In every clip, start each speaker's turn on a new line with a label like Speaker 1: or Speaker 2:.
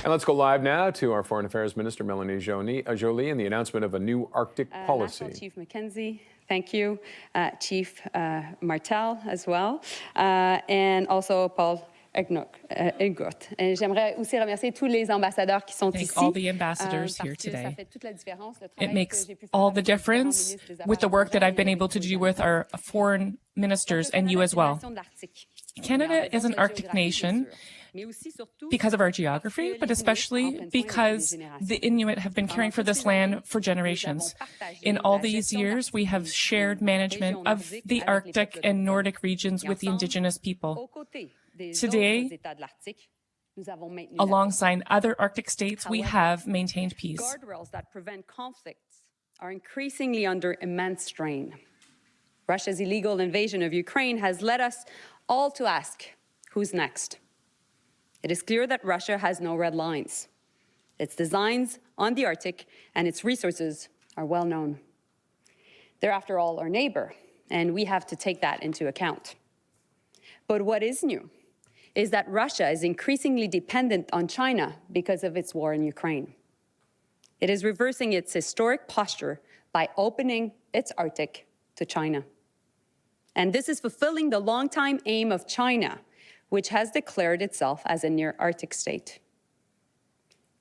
Speaker 1: And let's go live now to our Foreign Affairs Minister Melanie Joly and the announcement of a new Arctic policy.
Speaker 2: National Chief Mackenzie, thank you. Chief Martel as well. And also Paul Egot. Et j'aimerais aussi remercier tous les ambassadeurs qui sont ici.
Speaker 3: All the ambassadors here today. It makes all the difference with the work that I've been able to do with our foreign ministers and you as well. Canada is an Arctic nation because of our geography, but especially because the Inuit have been caring for this land for generations. In all these years, we have shared management of the Arctic and Nordic regions with the Indigenous people. Today, alongside other Arctic states, we have maintained peace.
Speaker 2: Guardrails that prevent conflicts are increasingly under immense strain. Russia's illegal invasion of Ukraine has led us all to ask, who's next? It is clear that Russia has no red lines. Its designs on the Arctic and its resources are well known. They're, after all, our neighbor, and we have to take that into account. But what is new is that Russia is increasingly dependent on China because of its war in Ukraine. It is reversing its historic posture by opening its Arctic to China. And this is fulfilling the long-time aim of China, which has declared itself as a near-Arctic state.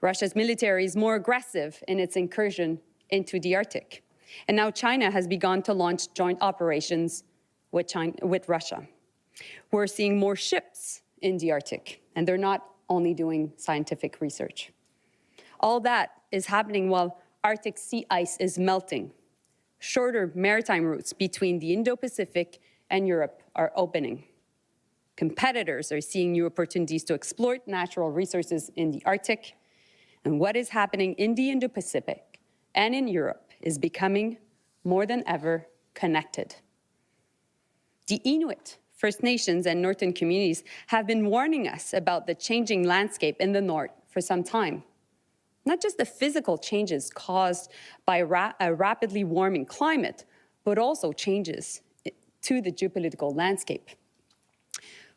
Speaker 2: Russia's military is more aggressive in its incursion into the Arctic. And now China has begun to launch joint operations with Russia. We're seeing more ships in the Arctic, and they're not only doing scientific research. All that is happening while Arctic sea ice is melting. Shorter maritime routes between the Indo-Pacific and Europe are opening. Competitors are seeing new opportunities to exploit natural resources in the Arctic. And what is happening in the Indo-Pacific and in Europe is becoming more than ever connected. The Inuit, First Nations and Northern communities have been warning us about the changing landscape in the North for some time. Not just the physical changes caused by a rapidly warming climate, but also changes to the geopolitical landscape.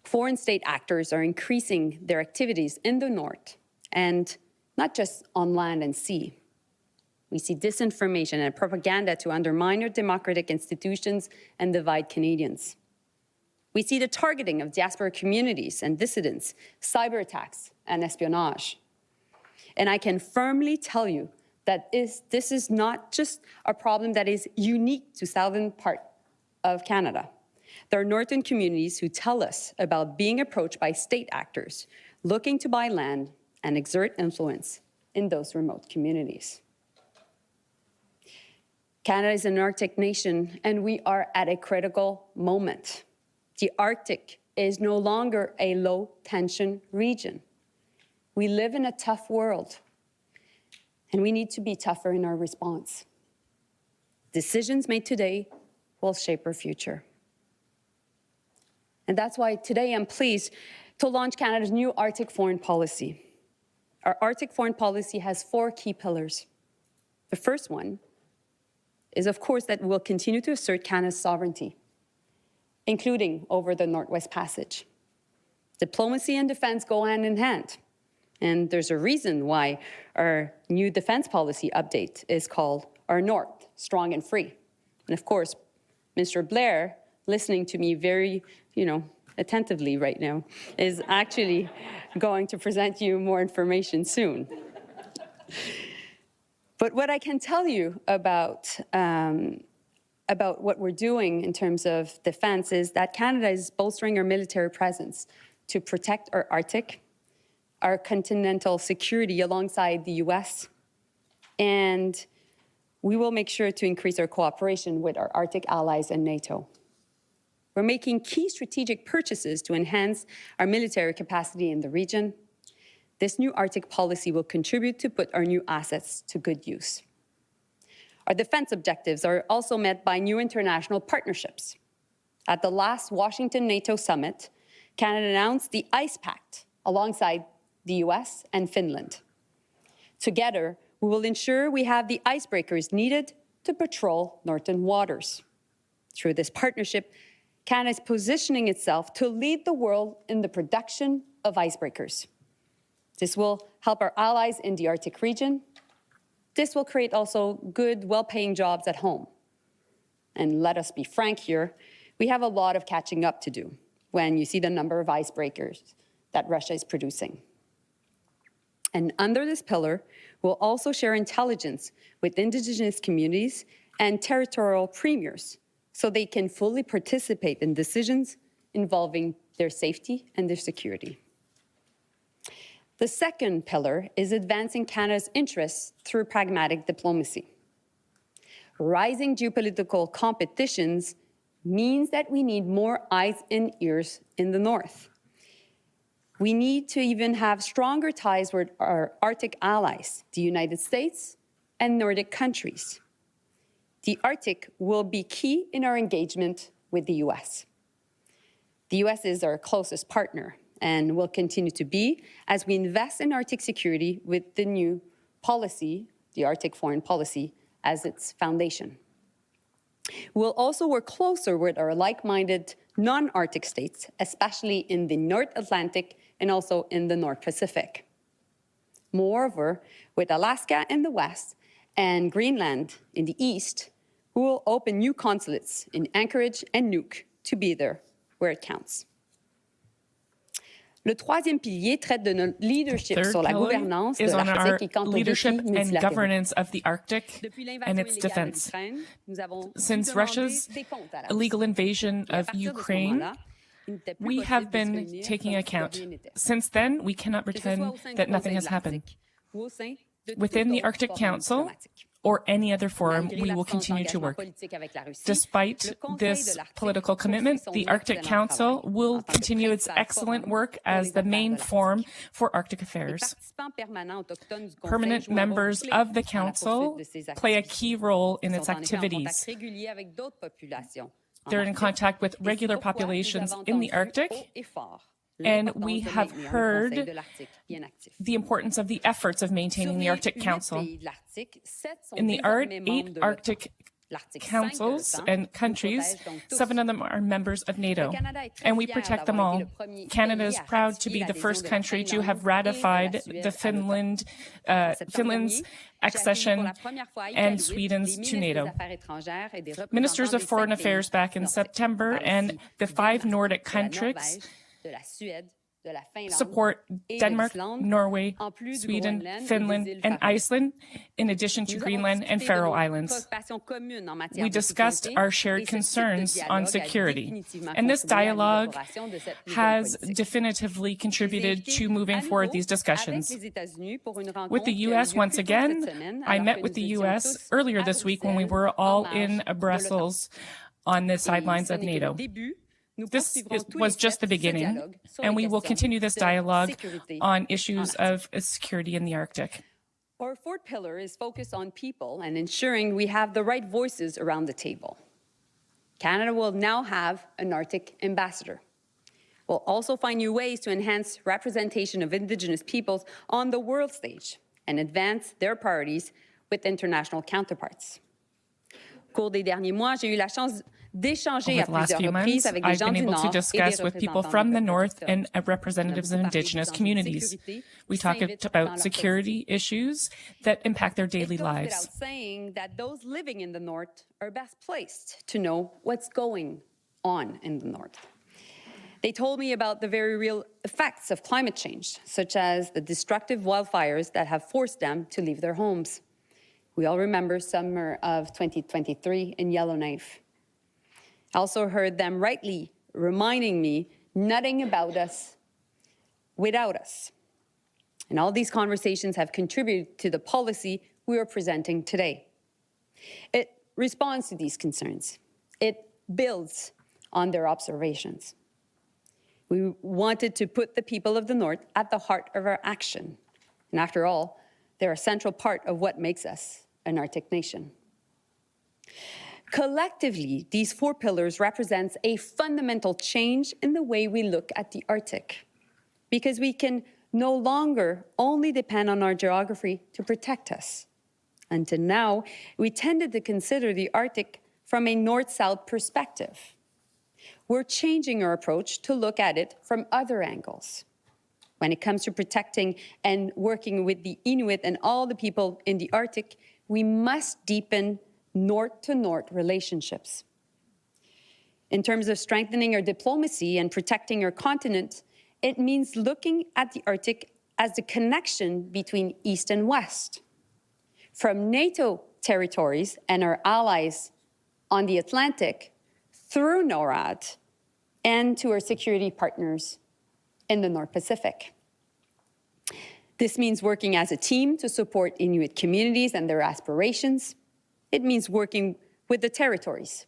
Speaker 2: Foreign state actors are increasing their activities in the North, and not just on land and sea. We see disinformation and propaganda to undermine our democratic institutions and divide Canadians. We see the targeting of diaspora communities and dissidents, cyber attacks, and espionage. And I can firmly tell you that this is not just a problem that is unique to southern part of Canada. There are northern communities who tell us about being approached by state actors looking to buy land and exert influence in those remote communities. Canada is an Arctic nation, and we are at a critical moment. The Arctic is no longer a low-tension region. We live in a tough world, and we need to be tougher in our response. Decisions made today will shape our future. And that's why today I'm pleased to launch Canada's new Arctic foreign policy. Our Arctic foreign policy has 4 key pillars. The first one is, of course, that we'll continue to assert Canada's sovereignty, including over the Northwest Passage. Diplomacy and defense go hand in hand. And there's a reason why our new defense policy update is called Our North, Strong and Free. And of course, Mr. Blair, listening to me very, attentively right now, is actually going to present you more information soon. But what I can tell you about what we're doing in terms of defense is that Canada is bolstering our military presence to protect our Arctic, our continental security alongside the US, and we will make sure to increase our cooperation with our Arctic allies and NATO. We're making key strategic purchases to enhance our military capacity in the region. This new Arctic policy will contribute to put our new assets to good use. Our defense objectives are also met by new international partnerships. At the last Washington NATO summit, Canada announced the Ice Pact alongside the US and Finland. Together, we will ensure we have the icebreakers needed to patrol northern waters. Through this partnership, Canada is positioning itself to lead the world in the production of icebreakers. This will help our allies in the Arctic region. This will create also good, well-paying jobs at home. And let us be frank here, we have a lot of catching up to do when you see the number of icebreakers that Russia is producing. And under this pillar, we'll also share intelligence with indigenous communities and territorial premiers so they can fully participate in decisions involving their safety and their security. The second pillar is advancing Canada's interests through pragmatic diplomacy. Rising geopolitical competitions means that we need more eyes and ears in the north. We need to even have stronger ties with our Arctic allies, the United States and Nordic countries. The Arctic will be key in our engagement with the US. The US is our closest partner and will continue to be as we invest in Arctic security with the new policy, the Arctic foreign policy, as its foundation. We'll also work closer with our like-minded non-Arctic states, especially in the North Atlantic and also in the North Pacific. Moreover, with Alaska in the west and Greenland in the east, we will open new consulates in Anchorage and Nuuk to be there where it counts. Le troisième pilier traite de notre leadership sur la gouvernance de l'Arctique et quant aux défis multilatéraux.
Speaker 3: Governance of the Arctic and its defense. Since Russia's illegal invasion of Ukraine, we have been taking account. Since then, we cannot pretend that nothing has happened. Within the Arctic Council or any other forum, we will continue to work. Despite this political commitment, the Arctic Council will continue its excellent work as the main forum for Arctic affairs. Permanent members of the Council play a key role in its activities. They're in contact with regular populations in the Arctic, and we have heard the importance of the efforts of maintaining the Arctic Council. In the 8 Arctic councils and countries, 7 of them are members of NATO, and we protect them all. Canada is proud to be the first country to have ratified the Finland's accession and Sweden's to NATO. Ministers of Foreign Affairs back in September and the 5 Nordic countries support Denmark, Norway, Sweden, Finland, and Iceland, in addition to Greenland and Faroe Islands. We discussed our shared concerns on security, and this dialogue has definitively contributed to moving forward these discussions. With the U.S., once again, I met with the U.S. earlier this week when we were all in Brussels on the sidelines of NATO. This was just the beginning, and we will continue this dialogue on issues of security in the Arctic.
Speaker 2: Our fourth pillar is focused on people and ensuring we have the right voices around the table. Canada will now have an Arctic ambassador. We'll also find new ways to enhance representation of Indigenous peoples on the world stage and advance their priorities with international counterparts. Au cours des derniers mois, j'ai eu la chance d'échanger à plusieurs reprises avec des gens du Nord et des représentants
Speaker 3: from the North and representatives of Indigenous communities. We talked about security issues that impact their daily lives.
Speaker 2: It goes without saying that those living in the North are best placed to know what's going on in the North. They told me about the very real effects of climate change, such as the destructive wildfires that have forced them to leave their homes. We all remember summer of 2023 in Yellowknife. I also heard them rightly reminding me nothing about us without us. And all these conversations have contributed to the policy we are presenting today. It responds to these concerns. It builds on their observations. We wanted to put the people of the North at the heart of our action. And after all, they're a central part of what makes us an Arctic nation. Collectively, these 4 pillars represent a fundamental change in the way we look at the Arctic, because we can no longer only depend on our geography to protect us. Until now, we tended to consider the Arctic from a north-south perspective. We're changing our approach to look at it from other angles. when it comes to protecting and working with the Inuit and all the people in the Arctic, we must deepen north-to-north relationships. In terms of strengthening our diplomacy and protecting our continent, it means looking at the Arctic as the connection between East and West. From NATO territories and our allies on the Atlantic, through NORAD, and to our security partners in the North Pacific. This means working as a team to support Inuit communities and their aspirations. It means working with the territories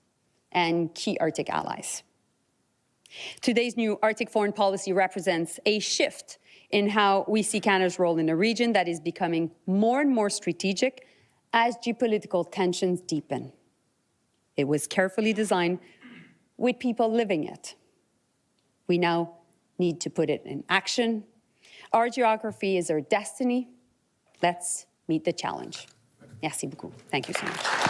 Speaker 2: and key Arctic allies. Today's new Arctic foreign policy represents a shift in how we see Canada's role in a region that is becoming more and more strategic as geopolitical tensions deepen. It was carefully designed with people living it. We now need to put it in action. Our geography is our destiny. Let's meet the challenge. Merci beaucoup. Thank you so much.